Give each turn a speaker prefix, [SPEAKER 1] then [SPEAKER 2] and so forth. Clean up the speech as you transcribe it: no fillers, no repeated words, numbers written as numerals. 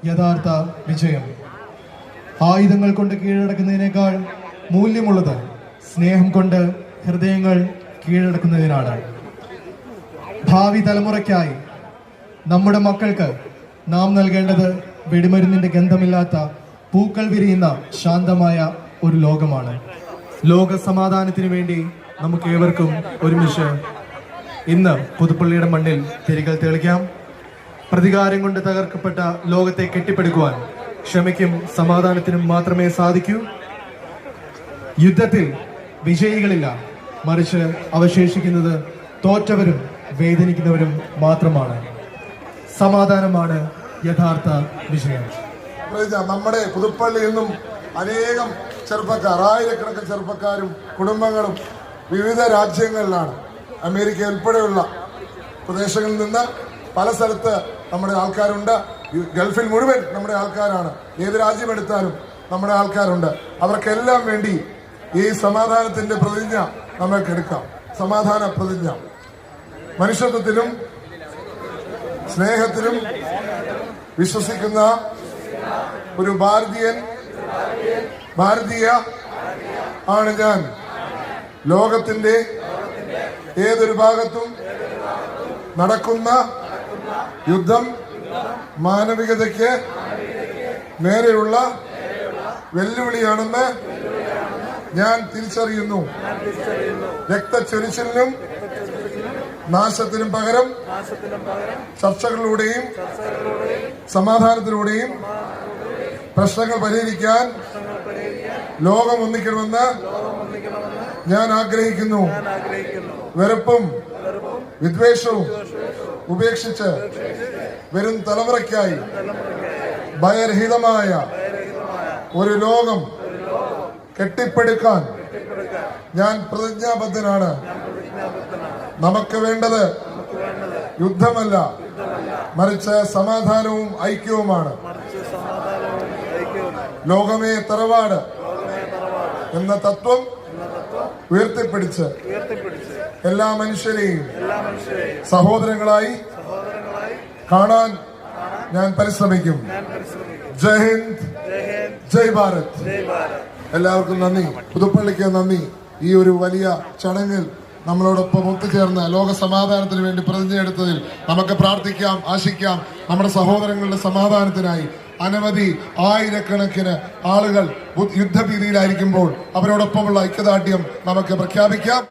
[SPEAKER 1] യഥാർത്ഥ വിജയം. ആയുധങ്ങൾ കൊണ്ട് കീഴടക്കുന്നതിനേക്കാൾ മൂല്യമുള്ളത് സ്നേഹം കൊണ്ട് ഹൃദയങ്ങൾ കീഴടക്കുന്നതിനാണ്. ഭാവി തലമുറയ്ക്കായി നമ്മുടെ മക്കൾക്ക് നാം നൽകേണ്ടത് വെടിമരുന്നിന്റെ ഗന്ധമില്ലാത്ത പൂക്കൾ വിരിയുന്ന ശാന്തമായ ഒരു ലോകമാണ്. ലോക സമാധാനത്തിന് വേണ്ടി നമുക്ക് ഏവർക്കും ഒരുമിച്ച് ഇന്ന് പുതുപ്പള്ളിയുടെ മണ്ണിൽ തിരികൾ തെളിക്കാം. പ്രതികാരം കൊണ്ട് തകർക്കപ്പെട്ട ലോകത്തെ കെട്ടിപ്പടുക്കുവാൻ ക്ഷമയ്ക്കും സമാധാനത്തിനും മാത്രമേ സാധിക്കൂ. യുദ്ധത്തിൽ വിജയികളില്ല, മറിച്ച് അവശേഷിക്കുന്നത് തോറ്റവരും വേദനിക്കുന്നവരും മാത്രമാണ്. സമാധാനമാണ് യഥാർത്ഥ വിജയം.
[SPEAKER 2] നമ്മുടെ പുതുപ്പള്ളിയിൽ നിന്നും അനേകം ചെറുപ്പക്കാർ, ആയിരക്കണക്കിന് ചെറുപ്പക്കാരും കുടുംബങ്ങളും വിവിധ രാജ്യങ്ങളിലാണ്, അമേരിക്ക ഉൾപ്പെടെയുള്ള പ്രദേശങ്ങളിൽ നിന്ന് പല സ്ഥലത്ത് നമ്മുടെ ആൾക്കാരുണ്ട്. ഗൾഫിൽ മുഴുവൻ നമ്മുടെ ആൾക്കാരാണ്. ഏത് രാജ്യമെടുത്താലും നമ്മുടെ ആൾക്കാരുണ്ട്. അവർക്കെല്ലാം വേണ്ടി ഈ സമാധാനത്തിന്റെ പ്രതിജ്ഞ നമ്മൾക്കെടുക്കാം. സമാധാന പ്രതിജ്ഞ. മനുഷ്യത്വത്തിലും സ്നേഹത്തിലും വിശ്വസിക്കുന്ന ഒരു ഭാരതീയ ആണ് ഞാൻ. ലോകത്തിന്റെ ഏതൊരു ഭാഗത്തും നടക്കുന്ന യുദ്ധം മാനവികതയ്ക്ക് നേരെയുള്ള വെല്ലുവിളിയാണെന്ന് ഞാൻ തിരിച്ചറിയുന്നു. രക്തച്ചൊരിച്ചിലിനും നാശത്തിനും പകരം ചർച്ചകളിലൂടെയും സമാധാനത്തിലൂടെയും പ്രശ്നങ്ങൾ പരിഹരിക്കാൻ ലോകം ഒന്നിക്കണമെന്ന് ഞാൻ ആഗ്രഹിക്കുന്നു. വെറുപ്പും വിദ്വേഷവും ഉപേക്ഷിച്ച് വരും തലമുറയ്ക്കായി ഭയരഹിതമായ ഒരു ലോകം കെട്ടിപ്പടുക്കാൻ ഞാൻ പ്രതിജ്ഞാബദ്ധനാണ്. നമുക്ക് വേണ്ടത് യുദ്ധമല്ല, മറിച്ച് സമാധാനവും ഐക്യവുമാണ്. ലോകമേ തറവാട് എന്ന തത്വം ഉയർത്തിപ്പിടിച്ച് എല്ലാ മനുഷ്യരെയും സഹോദരങ്ങളായി കാണാൻ ഞാൻ പരിശ്രമിക്കും. ജയ് ഹിന്ദ്, ജയ് ഭാരത്. എല്ലാവർക്കും നന്ദി. പുതുപ്പള്ളിക്ക് നന്ദി. ഈ ഒരു വലിയ ചടങ്ങിൽ നമ്മളോടൊപ്പം ഒത്തുചേർന്ന് ലോക സമാധാനത്തിന് വേണ്ടി പ്രതിജ്ഞയെടുത്തതിൽ നമുക്ക് പ്രാർത്ഥിക്കാം, ആശിക്കാം. നമ്മുടെ സഹോദരങ്ങളുടെ സമാധാനത്തിനായി അനവധി ആയിരക്കണക്കിന് ആളുകൾ യുദ്ധഭീതിയിലായിരിക്കുമ്പോൾ അവരോടൊപ്പമുള്ള ഐക്യദാർഢ്യം നമുക്ക് പ്രഖ്യാപിക്കാം.